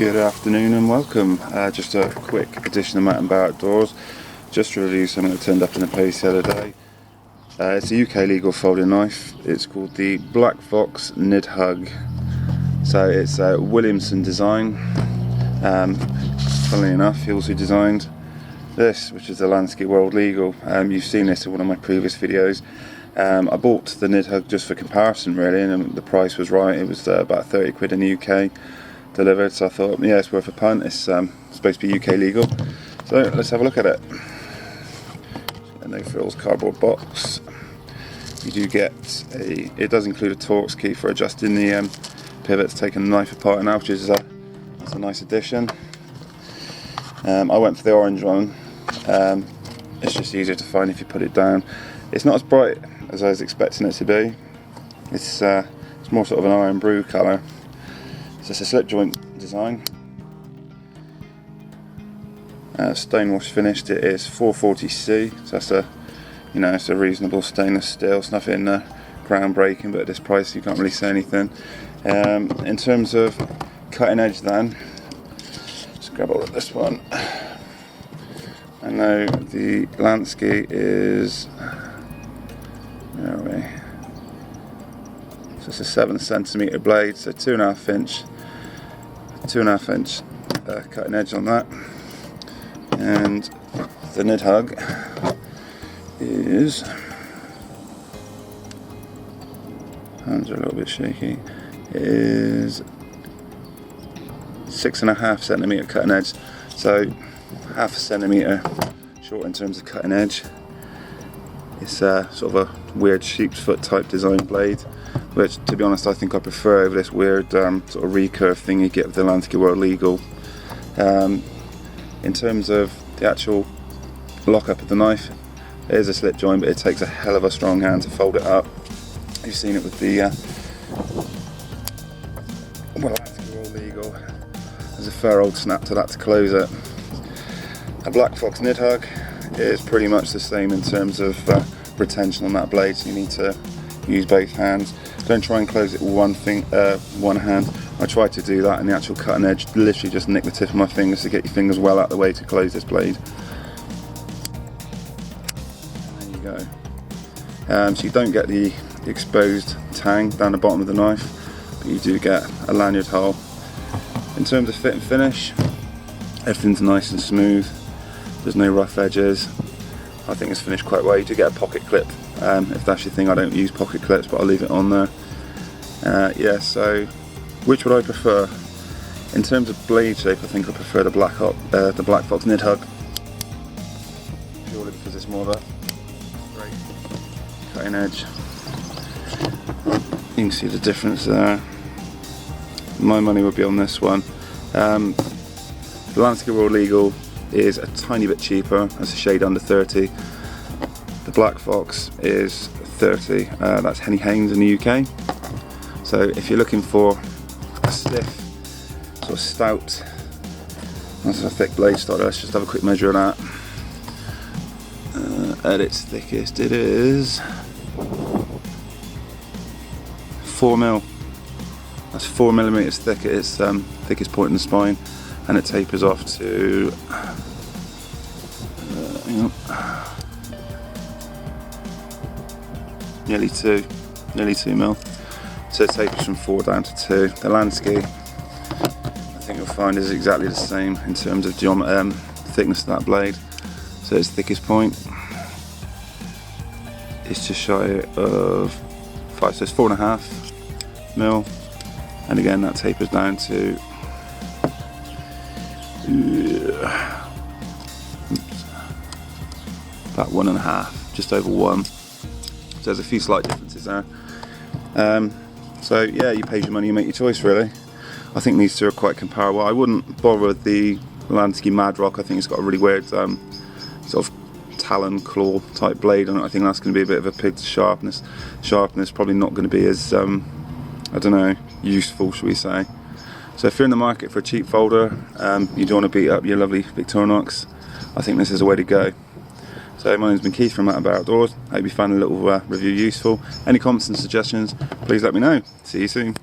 Good afternoon and welcome. Just a quick edition of Matt and Bar Outdoors. Just to review something that turned up in the post the other day. It's a UK legal folding knife. It's called the Black Fox Nidhug. So it's a Williamson design. Funnily enough, he also designed this, which is the Lansky World Legal. You've seen this in one of my previous videos. I bought the Nidhug just for comparison really, and the price was right. It was about 30 quid in the UK delivered, so I thought, yeah, it's worth a punt. It's supposed to be UK legal, so let's have a look at it. A no frills cardboard box. You do get it does include a Torx key for adjusting the pivots, taking the knife apart now, which is it's a nice addition. I went for the orange one. It's just easier to find if you put it down. It's not as bright as I was expecting it to be. It's more sort of an iron brew colour. So it's a slip joint design. Stone wash finished. It is 440C, so that's it's a reasonable stainless steel. It's nothing groundbreaking, but at this price you can't really say anything. In terms of cutting edge, then let's grab all of this one. I know the Lansky is, where are we? So it's a 7cm blade, so 2.5 inch cutting edge on that. And the Nidhug is, hands are a little bit shaky, is 6.5cm cutting edge, so 0.5 centimetre short in terms of cutting edge. It's sort of a weird sheep's foot type design blade, which to be honest I think I prefer over this weird sort of recurve thing you get with the Lansky World Legal. In terms of the actual lockup of the knife, it is a slip joint, but it takes a hell of a strong hand to fold it up. You've seen it with the Lansky World Legal. There's a fair old snap to that to close it. A Black Fox Nidhug is pretty much the same in terms of retention on that blade, so you need to use both hands. Don't try and close it with one hand. I tried to do that, and the actual cutting edge literally just nicked the tip of my fingers, to get your fingers well out of the way to close this blade. There you go. So you don't get the exposed tang down the bottom of the knife, but you do get a lanyard hole. In terms of fit and finish, everything's nice and smooth. There's no rough edges. I think it's finished quite well. You do get a pocket clip if that's your thing. I don't use pocket clips, but I'll leave it on there. Yeah, so which would I prefer? In terms of blade shape, I think I prefer the Black Fox Nidhug, purely because it's more of a straight cutting edge. You can see the difference there. My money would be on this one. The Lansky World Legal is a tiny bit cheaper, that's a shade under 30. The Black Fox is 30, that's Henny Haynes in the UK. So if you're looking for a stiff, sort of stout, that's a thick blade starter, let's just have a quick measure of that. At its thickest it is 4mm. That's 4mm thick at its thickest point in the spine, and it tapers off to nearly 2mm. So it tapers from 4 down to 2. The Lansky, I think you'll find, is exactly the same in terms of thickness of that blade. So its thickest point is just shy of 5, so it's 4.5mm, and again that tapers down to about 1.5, just over 1. So there's a few slight differences there. So yeah, you pay your money, you make your choice really. I think these two are quite comparable. I wouldn't bother with the Lansky Mad Rock. I think it's got a really weird sort of talon claw type blade on it. I think that's going to be a bit of a pig to sharpness. Sharpness probably not going to be as I don't know, useful, shall we say. So if you're in the market for a cheap folder, you don't want to beat up your lovely Victorinox, I think this is the way to go. So my name's been Keith from Matt and Bar Outdoors. I hope you found a little review useful. Any comments and suggestions, please let me know. See you soon.